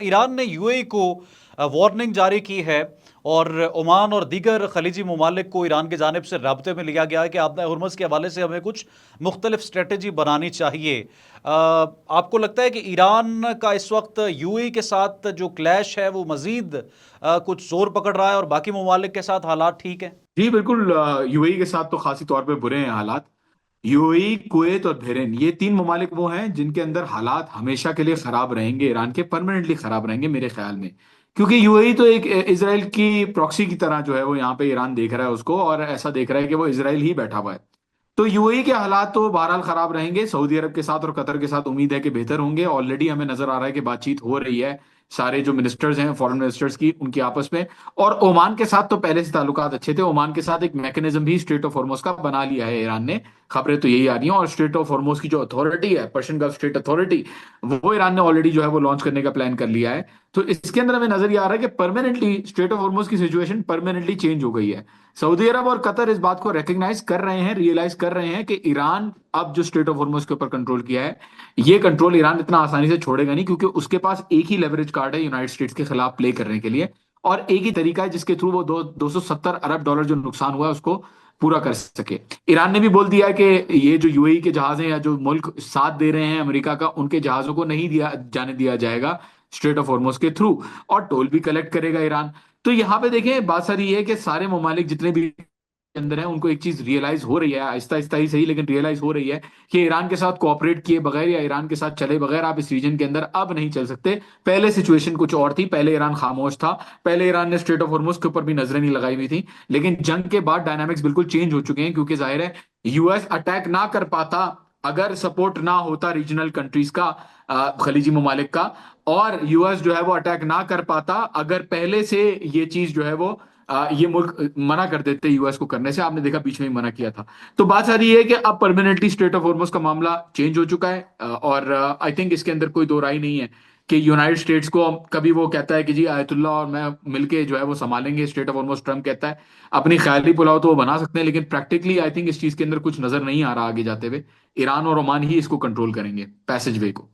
Iran ने UAE को warning जारी की है और ओमान और दीगर खलीजी ममालिक को ईरान की जानिब से राब्ते में लिया गया है कि आपने हुर्मुज़ के हवाले से हमें कुछ मुख्तलिफ स्ट्रेटजी बनानी चाहिए। आपको लगता है कि ईरान का इस वक्त यूएई के साथ जो क्लैश है वो मज़ीद कुछ जोर पकड़ रहा है और बाकी ममालिक के साथ हालात ठीक हैं? जी बिल्कुल। यूएई के साथ तो खासी तौर पे बुरे हैं हालात। यूएई, कुवैत और बहरीन, ये तीन ममालिक वो हैं जिनके अंदर हालात हमेशा के लिए खराब रहेंगे, ईरान के परमानेंटली खराब रहेंगे मेरे ख्याल में। क्योंकि यूएई तो एक इसराइल की प्रॉक्सी की तरह जो है वो यहाँ पे ईरान देख रहा है उसको, और ऐसा देख रहा है कि वो इसराइल ही बैठा हुआ है। तो यूएई के हालात तो बहरहाल खराब रहेंगे। सऊदी अरब के साथ और कतर के साथ उम्मीद है कि बेहतर होंगे। ऑलरेडी हमें नजर आ रहा है कि बातचीत हो रही है सारे जो मिनिस्टर्स हैं फॉरेन मिनिस्टर्स की, उनकी आपस में। और ओमान के साथ तो पहले से ताल्लुकात अच्छे थे। ओमान के साथ एक मैकेनिज्म भी स्ट्रेट ऑफ हॉर्मुज का बना लिया है ईरान ने। खबरें तो यही आ रही हैं। और स्ट्रेट ऑफ हॉर्मुज की जो अथॉरिटी है, पर्शियन गल्फ स्टेट अथॉरिटी, वो ईरान ने ऑलरेडी जो है वो लॉन्च करने का प्लान कर लिया है। तो इसके अंदर हमें नजर ये आ रहा है कि परमानेंटली स्ट्रेट ऑफ हॉर्मुज की सिचुएशन परमानेंटली चेंज हो गई है। सऊदी अरब और कतर इस बात को रिकग्नाइज कर रहे हैं, रियलाइज कर रहे हैं कि ईरान अब जो स्ट्रेट ऑफ हॉर्मुज के ऊपर कंट्रोल किया है, ये कंट्रोल ईरान इतना आसानी से छोड़ेगा नहीं, क्योंकि उसके पास एक ही लेवरेज कार्ड है यूनाइटेड स्टेट्स के खिलाफ प्ले करने के लिए। और एक ही तरीका है जिसके थ्रू वो 270 अरब डॉलर जो नुकसान हुआ है उसको पूरा कर सके। ईरान ने भी बोल दिया कि ये जो यूएई के जहाज हैं या जो मुल्क साथ दे रहे हैं अमेरिका का, उनके जहाजों को नहीं दिया जाने दिया जाएगा स्ट्रेट ऑफ हॉर्मुज के थ्रू। और टोल भी कलेक्ट करेगा ईरान। तो यहाँ पे देखें, बात सारी ये है कि सारे ममालिक जितने भी अंदर है उनको एक चीज रियलाइज हो रही है, आहिस्ता आहिस्ता ही सही लेकिन रियलाइज हो रही है, कि ईरान के साथ कोऑपरेट किए बगैर या ईरान के साथ चले बगैर आप इस रीजन के अंदर अब नहीं चल सकते। पहले सिचुएशन कुछ और थी, पहले ईरान खामोश था, पहले ईरान ने स्ट्रेट ऑफ हॉर्मुज के ऊपर भी नजरें नहीं लगाई हुई थी। लेकिन जंग के बाद डायनामिक्स बिल्कुल चेंज हो चुके हैं, क्योंकि जाहिर है यूएस अटैक ना कर पाता अगर सपोर्ट ना होता रीजनल कंट्रीज का, खलीजी ममालिक का। और यूएस जो है वो अटैक ना कर पाता अगर पहले से ये चीज जो है वो ये मुल्क मना कर देते यूएस को करने से। आपने देखा बीच में ही मना किया था। तो बात सारी ये है कि अब परमानेंटली स्ट्रेट ऑफ हॉर्मुज का मामला चेंज हो चुका है। और आई थिंक इसके अंदर कोई दो राय नहीं है कि यूनाइटेड स्टेट्स को कभी वो कहता है कि जी आयतुल्ला और मैं मिलके जो है वो संभालेंगे स्ट्रेट ऑफ हॉर्मुज, ट्रम्प कहता है। अपनी ख्याली पुलाव तो वो बना सकते हैं, लेकिन प्रैक्टिकली आई थिंक इस चीज के अंदर कुछ नजर नहीं आ रहा आगे जाते हुए। ईरान और ओमान ही इसको कंट्रोल करेंगे, पैसेज वे को।